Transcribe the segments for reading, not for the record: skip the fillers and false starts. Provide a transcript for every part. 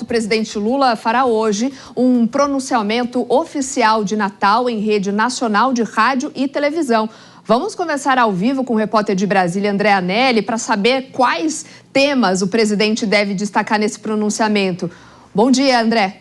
o presidente Lula fará hoje um pronunciamento oficial de Natal em rede nacional de rádio e televisão. Vamos conversar ao vivo com o repórter de Brasília, André Anelli, para saber quais temas o presidente deve destacar nesse pronunciamento. Bom dia, André.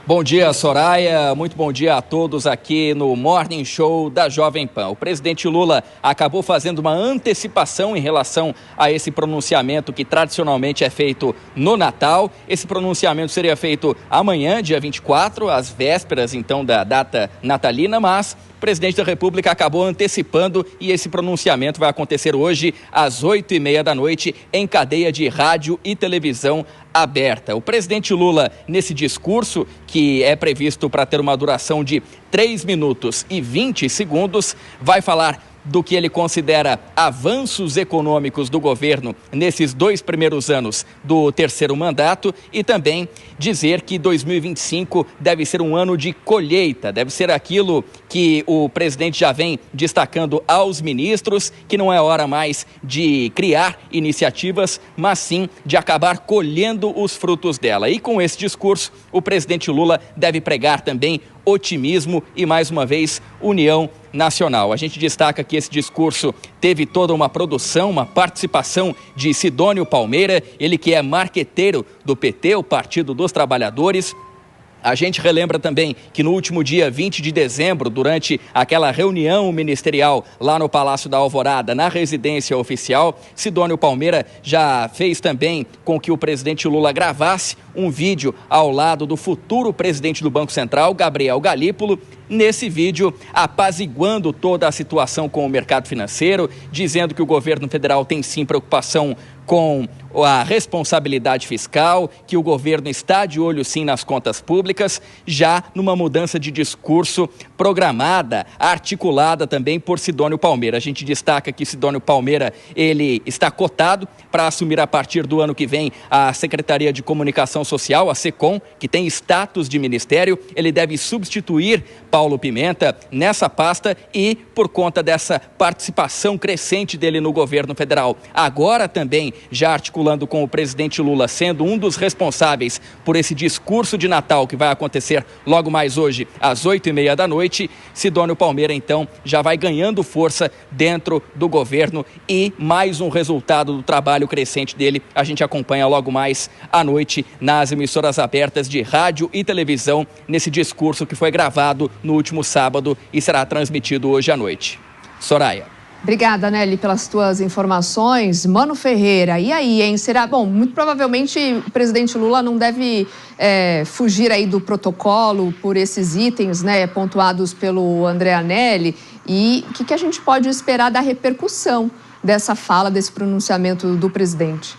Bom dia, Soraya. Muito bom dia a todos aqui no Morning Show da Jovem Pan. O presidente Lula acabou fazendo uma antecipação em relação a esse pronunciamento que tradicionalmente é feito no Natal. Esse pronunciamento seria feito amanhã, dia 24, às vésperas, então, da data natalina, mas o presidente da República acabou antecipando e esse pronunciamento vai acontecer hoje às 8h30 da noite em cadeia de rádio e televisão aberta. O presidente Lula, nesse discurso, que é previsto para ter uma duração de 3 minutos e 20 segundos, vai falar do que ele considera avanços econômicos do governo nesses 2 primeiros anos do terceiro mandato e também dizer que 2025 deve ser um ano de colheita, deve ser aquilo que o presidente já vem destacando aos ministros, que não é hora mais de criar iniciativas, mas sim de acabar colhendo os frutos dela. E com esse discurso, o presidente Lula deve pregar também otimismo e, mais uma vez, união nacional. A gente destaca que esse discurso teve toda uma produção, uma participação de Sidônio Palmeira, ele que é marqueteiro do PT, o Partido dos Trabalhadores. A gente relembra também que no último dia 20 de dezembro, durante aquela reunião ministerial lá no Palácio da Alvorada, na residência oficial, Sidônio Palmeira já fez também com que o presidente Lula gravasse um vídeo ao lado do futuro presidente do Banco Central, Gabriel Galípolo, nesse vídeo apaziguando toda a situação com o mercado financeiro, dizendo que o governo federal tem sim preocupação com a responsabilidade fiscal, que o governo está de olho sim nas contas públicas, já numa mudança de discurso programada, articulada também por Sidônio Palmeira. A gente destaca que Sidônio Palmeira, ele está cotado para assumir a partir do ano que vem a Secretaria de Comunicação Social, a SECOM, que tem status de ministério. Ele deve substituir Paulo Pimenta nessa pasta e, por conta dessa participação crescente dele no governo federal, agora também já articulando com o presidente Lula, sendo um dos responsáveis por esse discurso de Natal que vai acontecer logo mais hoje, às 8h30 da noite, Sidônio Palmeira, então, já vai ganhando força dentro do governo e mais um resultado do trabalho crescente dele a gente acompanha logo mais à noite nas emissoras abertas de rádio e televisão, nesse discurso que foi gravado no último sábado e será transmitido hoje à noite. Soraya. Obrigada, Nelly, pelas tuas informações. Mano Ferreira, e aí, hein? Será, bom, muito provavelmente o presidente Lula não deve fugir aí do protocolo por esses itens, né, pontuados pelo André Anelli. E o que a gente pode esperar da repercussão dessa fala, desse pronunciamento do presidente?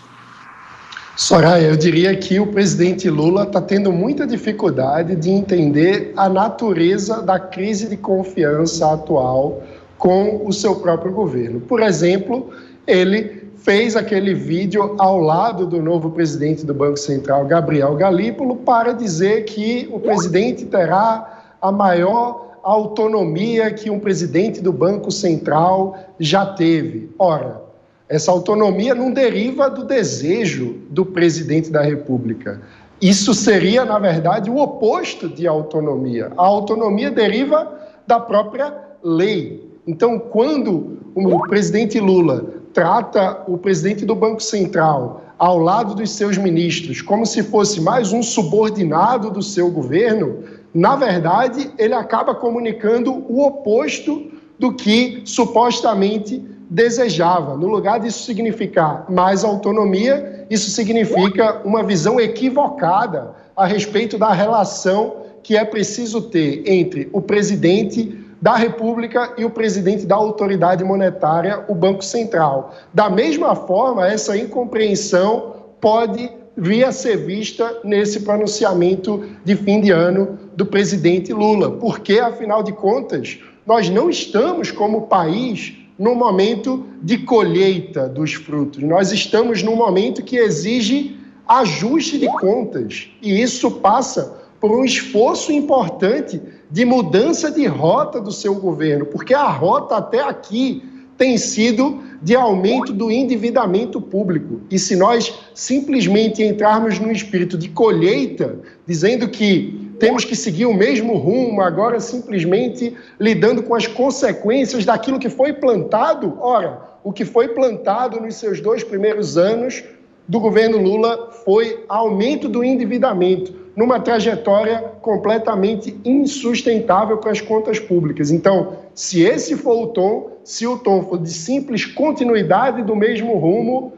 Soraya, eu diria que o presidente Lula está tendo muita dificuldade de entender a natureza da crise de confiança atual com o seu próprio governo. Por exemplo, ele fez aquele vídeo ao lado do novo presidente do Banco Central, Gabriel Galípolo, para dizer que o presidente terá a maior autonomia que um presidente do Banco Central já teve. Ora, essa autonomia não deriva do desejo do presidente da República. Isso seria, na verdade, o oposto de autonomia. A autonomia deriva da própria lei. Então, quando o presidente Lula trata o presidente do Banco Central ao lado dos seus ministros como se fosse mais um subordinado do seu governo, na verdade, ele acaba comunicando o oposto do que supostamente desejava. No lugar disso significar mais autonomia, isso significa uma visão equivocada a respeito da relação que é preciso ter entre o presidente da República e o presidente da autoridade monetária, o Banco Central. Da mesma forma, essa incompreensão pode vir a ser vista nesse pronunciamento de fim de ano do presidente Lula, porque, afinal de contas, nós não estamos como país num momento de colheita dos frutos. Nós estamos num momento que exige ajuste de contas, e isso passa por um esforço importante de mudança de rota do seu governo, porque a rota até aqui tem sido de aumento do endividamento público. E se nós simplesmente entrarmos num espírito de colheita, dizendo que temos que seguir o mesmo rumo, agora simplesmente lidando com as consequências daquilo que foi plantado, ora, o que foi plantado nos seus 2 primeiros anos do governo Lula foi aumento do endividamento, numa trajetória completamente insustentável para as contas públicas. Então, se esse for o tom, se o tom for de simples continuidade do mesmo rumo,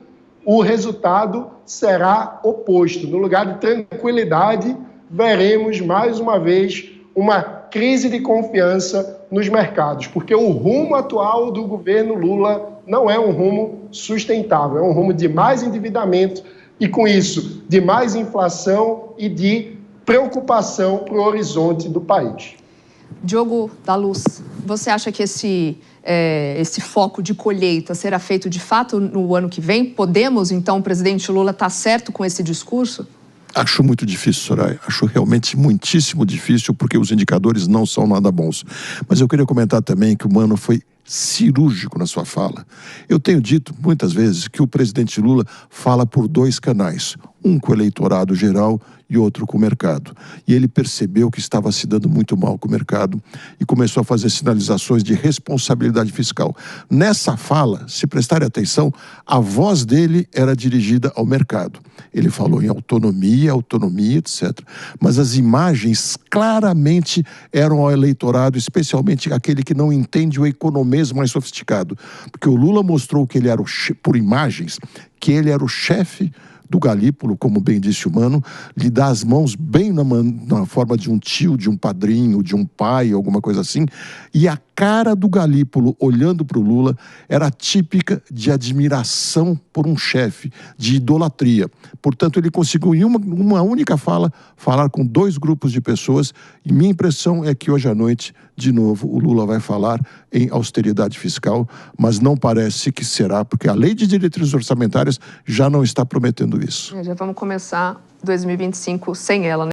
o resultado será oposto. No lugar de tranquilidade, veremos mais uma vez uma crise de confiança nos mercados, porque o rumo atual do governo Lula não é um rumo sustentável, é um rumo de mais endividamento e, com isso, de mais inflação e de preocupação para o horizonte do país. Diogo da Luz, você acha que esse foco de colheita será feito de fato no ano que vem? Podemos, então, o presidente Lula estar certo com esse discurso? Acho muito difícil, Soraya. Acho realmente muitíssimo difícil, porque os indicadores não são nada bons. Mas eu queria comentar também que o Mano foi cirúrgico na sua fala. Eu tenho dito muitas vezes que o presidente Lula fala por 2 canais, um com o eleitorado geral e outro com o mercado. E ele percebeu que estava se dando muito mal com o mercado e começou a fazer sinalizações de responsabilidade fiscal. Nessa fala, se prestarem atenção, a voz dele era dirigida ao mercado. Ele falou em autonomia, etc. Mas as imagens claramente eram ao eleitorado, especialmente aquele que não entende o economês mais sofisticado. Porque o Lula mostrou que ele era, por imagens, que ele era o chefe do Galípolo, como bem disse o Mano, lhe dá as mãos bem na forma de um tio, de um padrinho, de um pai, alguma coisa assim, e a cara do Galípolo olhando para o Lula era típica de admiração por um chefe, de idolatria. Portanto, ele conseguiu em uma única fala, falar com 2 grupos de pessoas, e minha impressão é que hoje à noite, de novo, o Lula vai falar em austeridade fiscal, mas não parece que será, porque a lei de diretrizes orçamentárias já não está prometendo isso. Já vamos começar 2025 sem ela, né?